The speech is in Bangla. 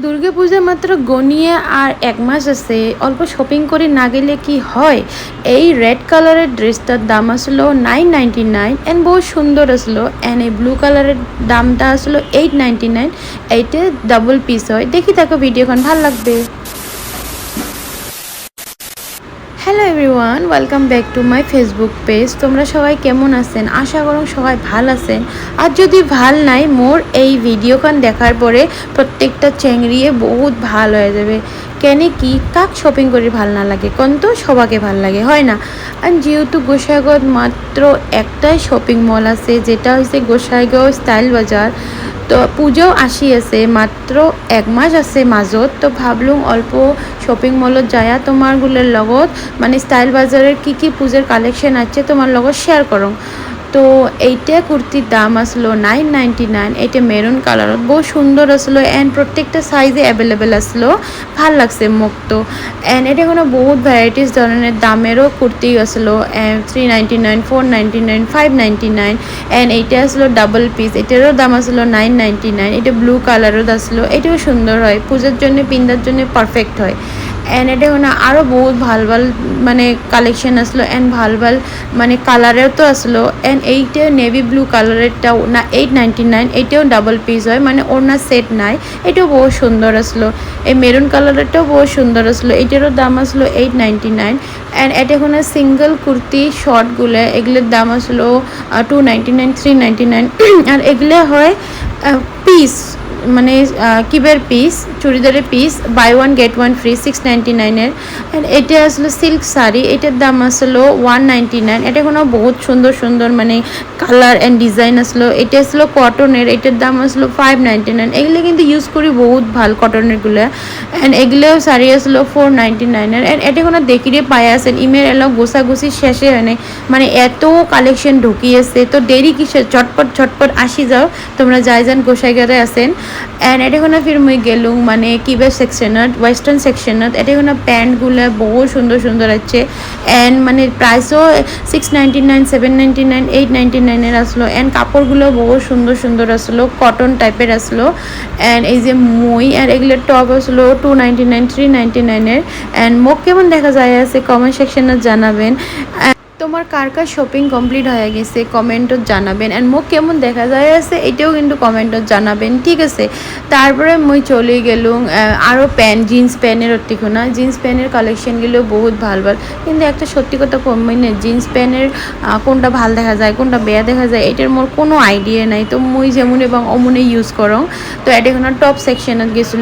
দুর্গাপূজা মাত্র গনিয়ে আর ১ মাস আছে। অল্প শপিং করে না গেলে কি হয়? এই রেড কালারের ড্রেসটার দাম আসলো 999 এন্ড বহুত সুন্দর আসলো। এন্ড এই ব্লু কালারের দামটা আসলো 899। এইটা ডাবল পিস হয়। দেখি থাকো ভিডিওখন ভাল লাগবে। Hello everyone, welcome back to my Facebook page. তোমরা সবাই কেমন আছেন? আশা করো সবাই ভাল আছেন। আর যদি ভাল নাই, মোর এই ভিডিওখান দেখার পরে প্রত্যেকটা চেংড়িয়ে বহুত ভাল হয়ে যাবে। কেন কি কাক শপিং করে ভাল না লাগে? কোন তো সবাকে ভাল লাগে, হয় না? আর যেহেতু গোসাইগাঁৱত মাত্র একটাই শপিং মল আছে, যেটা হচ্ছে গোসাইগাঁও স্টাইল বাজার। তো পুজোও আসি আছে, মাত্র 1 মাস আছে মাজত। তো ভাবলুম অল্প শপিং মলত যায়া তোমারগুলোর লগত মানে স্টাইল বাজারের কি পূজার কালেকশন আছে তোমার লগত শেয়ার করো। তো এইটা কুর্তির দাম আসলো 999। এটা মেরুন কালারত বহু সুন্দর আসলো অ্যান্ড প্রত্যেকটা সাইজে অ্যাভেলেবেল আসলো। ভাল লাগছে মোক তো। অ্যান্ড এটা কোনো বহুত ভ্যারাইটিস ধরনের দামেরও কুর্তি আসলো। 399, 499, 599। অ্যান্ড এইটা আসলো ডাবল পিস, এটারও দাম আসলো 999। এটা ব্লু কালারও আসলো, এটাও সুন্দর হয়, পূজার জন্য পিন্দার জন্য পারফেক্ট হয়। অ্যান্ড এটা কোনো আরও বহুত ভাল মানে কালেকশন আসলো অ্যান্ড ভাল মানে কালারেও তো আসলো। অ্যান্ড এইটা নেভি ব্লু কালারেরটাও না 899, এটাও ডাবল পিস হয়, মানে ওড়না সেট নাই। এটাও বহু সুন্দর আসলো। এই মেরুন কালারেরটাও বহু সুন্দর আসলো, এটারও দাম আসলো 899। অ্যান্ড এটা কোনো সিঙ্গেল কুর্তি শর্টগুলো, এগুলোর দাম আসলো 299, 399। আর এগুলো হয় পিস, মানে কিবের পিস, চুড়িদারের piece, buy one get one free 699-এর। অ্যান্ড এটা আসলে সিল্ক শাড়ি, এটার দাম আসলো 199। এটা কোনো বহুত সুন্দর সুন্দর মানে কালার অ্যান্ড ডিজাইন আসলো। এটা আসলো কটনের, এটার দাম আসলো 599। এগুলো কিন্তু ইউজ করি বহুত ভাল কটনেরগুলো। অ্যান্ড এগুলোও শাড়ি আসলো 499-এর। অ্যান্ড এটা কোনো দেখিরে পাই আছেন ইমের এলো গোছাগুছি শেষে হয় নাই, মানে এত কালেকশন ঢুকিয়েছে। তো দেরি কিসে, ঝটপট আসি যাও তোমরা যাই যান গোসাইগাঁৱৰে আছেন। অ্যান্ড এটা কোনো ফির মুই গেলুম মানে কিবের সেকশনত, ওয়েস্টার্ন সেকশনত। এটা কোনো প্যান্টগুলো বহুত সুন্দর সুন্দর আছে। অ্যান্ড মানে প্রাইসও 699, 799, 899-এর আসলো। অ্যান্ড কাপড়গুলো বহুত সুন্দর সুন্দর আসলো, কটন টাইপের আসলো। অ্যান্ড এই যে মই আর এগুলোর টপ আসলো 299, 399-এর। অ্যান্ড মোক কেমন দেখা যায় আছে কমেন্ট সেকশনত জানাবেন। তোমার কার কার শপিং কমপ্লিট হয়ে গেছে কমেন্টত জানাবেন। অ্যান্ড মোক কেমন দেখা যায় আছে এটাও কিন্তু কমেন্টত জানাবেন, ঠিক আছে? তারপরে মই চলে গেলুম আরও প্যান্ট, জিন্স প্যান্টের অতিখোনা। জিন্স প্যান্টের কালেকশনগুলো বহুত ভাল, কিন্তু একটা সত্যি কথা কমই না, জিন্স প্যান্টের কোনটা ভাল দেখা যায় কোনটা বেয়া দেখা যায় এটার মোর কোনো আইডিয়া নাই। তো মই যেমন এবং অমনে ইউজ করো। তো এটা কোনো টপ সেকশনত গেছিলো।